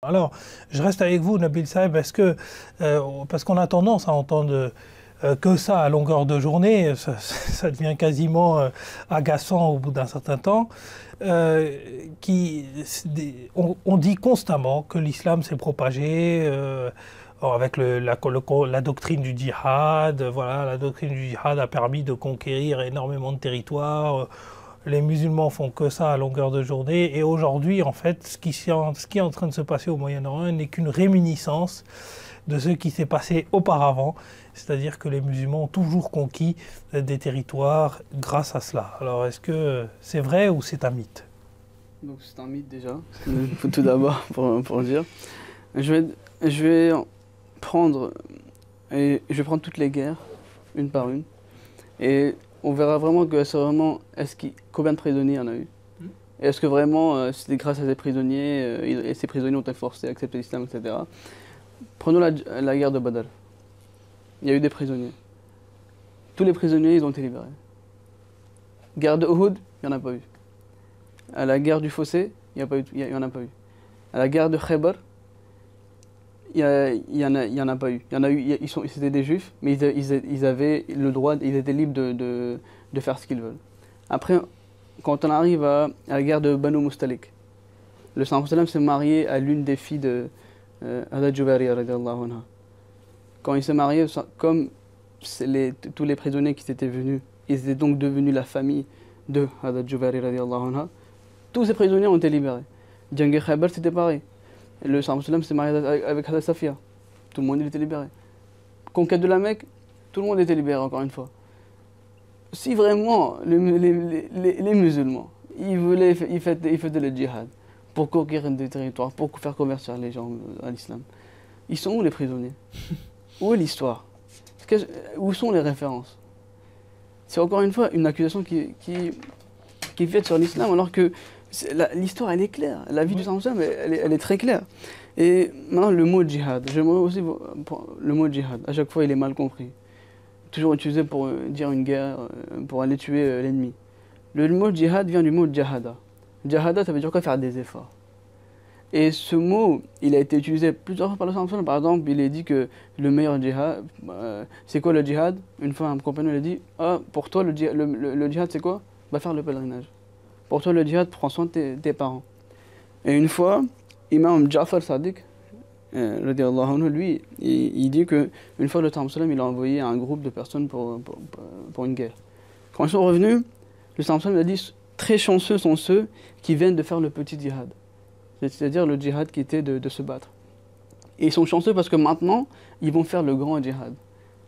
Alors, je reste avec vous, Nabil Saeb, parce qu'on a tendance à entendre que ça à longueur de journée, ça devient quasiment agaçant au bout d'un certain temps. On dit constamment que l'islam s'est propagé avec la doctrine du djihad. Voilà, la doctrine du djihad a permis de conquérir énormément de territoires. Les musulmans font que ça à longueur de journée. Et aujourd'hui, en fait, ce qui est en train de se passer au Moyen-Orient n'est qu'une réminiscence de ce qui s'est passé auparavant. C'est-à-dire que les musulmans ont toujours conquis des territoires grâce à cela. Alors, est-ce que c'est vrai ou c'est un mythe? Donc c'est un mythe déjà, tout d'abord pour le dire. Je vais prendre toutes les guerres, une par une. Et on verra vraiment que c'est vraiment, combien de prisonniers il y en a eu. Et est-ce que vraiment c'était grâce à ces prisonniers, et ces prisonniers ont été forcés à accepter l'islam, etc. Prenons la guerre de Badr. Il y a eu des prisonniers. Tous les prisonniers, ils ont été libérés. Guerre de Uhud, il n'y en a pas eu. À la guerre du Fossé, il n'y en a pas eu. À la guerre de Khaybar, il y en a pas eu. Il y en a eu, c'était des juifs, mais ils avaient le droit, ils étaient libres de faire ce qu'ils veulent. Après, quand on arrive à la guerre de Banu Mustalik, le Prophète s'est marié à l'une des filles de Hadad Juwariya radiallahu anha. Quand il s'est marié, comme tous les prisonniers qui étaient venus, ils étaient donc devenus la famille de Hadad Juwariya radiallahu anha. Tous ces prisonniers ont été libérés. Django Khaybar, c'était pareil. Le Prophète s'est marié avec Hadad Safia. Tout le monde était libéré. Conquête de la Mecque, tout le monde était libéré encore une fois. Si vraiment les musulmans, ils faisaient le djihad pour conquérir des territoires, pour faire convertir les gens à l'islam, ils sont où les prisonniers? Où est l'histoire? Où sont les références? C'est encore une fois une accusation qui est faite sur l'islam, alors que l'histoire, elle est claire. La vie du Prophète, elle est très claire. Et maintenant, le mot djihad. J'aimerais aussi le mot djihad. À chaque fois, il est mal compris. Toujours utilisé pour dire une guerre, pour aller tuer l'ennemi. Le mot djihad vient du mot jahada. Jahada, ça veut dire quoi? Faire des efforts. Et ce mot, il a été utilisé plusieurs fois par le Prophète. Par exemple, il est dit que le meilleur djihad, c'est quoi le djihad? Une fois, un compagnon lui a dit, ah, pour toi, le djihad, c'est quoi? Va faire le pèlerinage. Pour toi, le djihad, prends soin de tes parents. Et une fois, Imam Ja'far Sadiq, lui, il dit qu'une fois, le Prophète il a envoyé un groupe de personnes pour une guerre. Quand ils sont revenus, le Prophète a dit, très chanceux sont ceux qui viennent de faire le petit djihad. C'est-à-dire le djihad qui était de se battre. Et ils sont chanceux parce que maintenant, ils vont faire le grand djihad.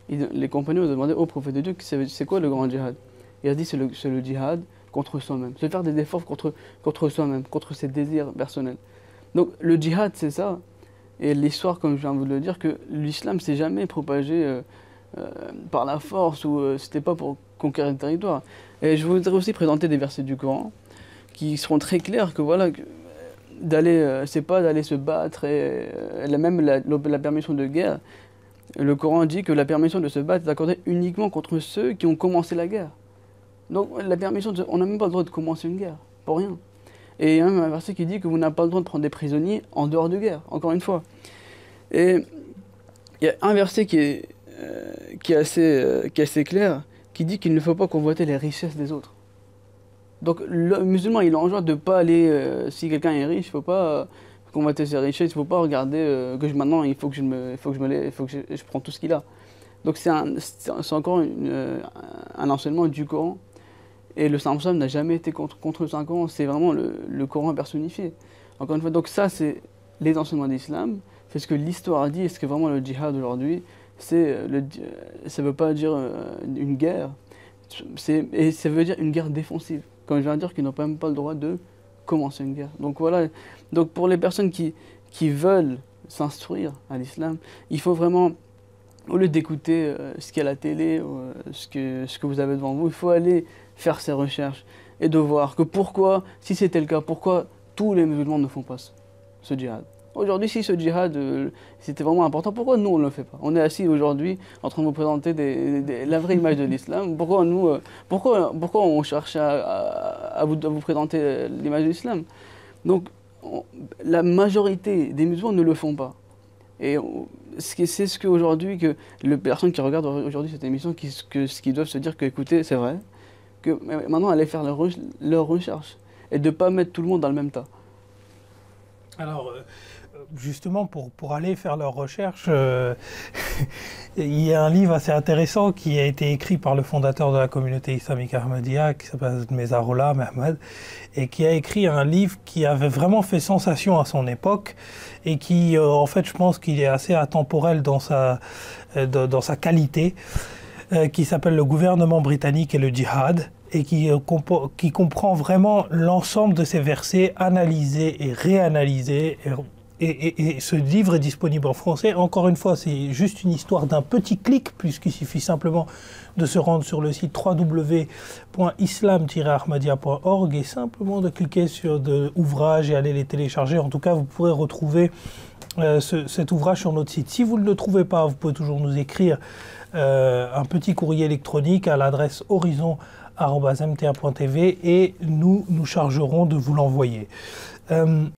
Les compagnons ont demandé au prophète de Dieu, c'est quoi le grand djihad? Il a dit, c'est le djihad contre soi-même. Se faire des efforts contre soi-même, contre ses désirs personnels. Donc le djihad, c'est ça. Et l'histoire, comme je viens de vous le dire, que l'islam s'est jamais propagé par la force ou c'était pas pour conquérir le territoire. Et je voudrais aussi présenter des versets du Coran qui seront très clairs que voilà, c'est pas d'aller se battre et même la permission de guerre. Le Coran dit que la permission de se battre est accordée uniquement contre ceux qui ont commencé la guerre. Donc la permission, on n'a même pas le droit de commencer une guerre, pour rien. Et il y a même un verset qui dit que vous n'avez pas le droit de prendre des prisonniers en dehors de guerre, encore une fois. Et il y a un verset qui est assez clair, qui dit qu'il ne faut pas convoiter les richesses des autres. Donc le musulman, il enjoint de ne pas aller, si quelqu'un est riche, il ne faut pas convoiter ses richesses, il ne faut pas regarder que maintenant il faut que je prends tout ce qu'il a. Donc c'est encore un enseignement du Coran. Et le Samson n'a jamais été contre le Saint-Coran, c'est vraiment le Coran personnifié. Encore une fois, donc ça c'est les enseignements d'islam, c'est ce que l'histoire dit, et ce que vraiment le djihad aujourd'hui, ça ne veut pas dire une guerre, et ça veut dire une guerre défensive. Comme je viens de dire qu'ils n'ont même pas le droit de commencer une guerre. Donc voilà, donc pour les personnes qui veulent s'instruire à l'islam, il faut vraiment, au lieu d'écouter ce qu'il y a à la télé, ce que vous avez devant vous, il faut aller faire ses recherches et de voir que pourquoi, si c'était le cas, pourquoi tous les musulmans ne font pas ce djihad. Aujourd'hui, si ce djihad c'était vraiment important, pourquoi nous on ne le fait pas? On est assis aujourd'hui en train de vous présenter la vraie image de l'islam. Pourquoi on cherche à vous présenter l'image de l'islam? Donc la majorité des musulmans ne le font pas. Et c'est ce qu'aujourd'hui, que les personnes qui regardent aujourd'hui cette émission, ce qu'ils doivent se dire que, écoutez, c'est vrai, que maintenant aller faire leur recherche et de ne pas mettre tout le monde dans le même tas. Alors, justement, pour aller faire leurs recherches, il y a un livre assez intéressant qui a été écrit par le fondateur de la communauté islamique Ahmadiyya, qui s'appelle Mezarullah Mahmoud, et qui a écrit un livre qui avait vraiment fait sensation à son époque, et qui, en fait, je pense qu'il est assez atemporel dans sa qualité, qui s'appelle Le gouvernement britannique et le djihad, et qui comprend vraiment l'ensemble de ces versets analysés et réanalysés. Et ce livre est disponible en français. Encore une fois, c'est juste une histoire d'un petit clic, puisqu'il suffit simplement de se rendre sur le site www.islam-ahmadiyya.org et simplement de cliquer sur ouvrages et aller les télécharger. En tout cas, vous pourrez retrouver cet ouvrage sur notre site. Si vous ne le trouvez pas, vous pouvez toujours nous écrire un petit courrier électronique à l'adresse horizon@mta.tv et nous chargerons de vous l'envoyer.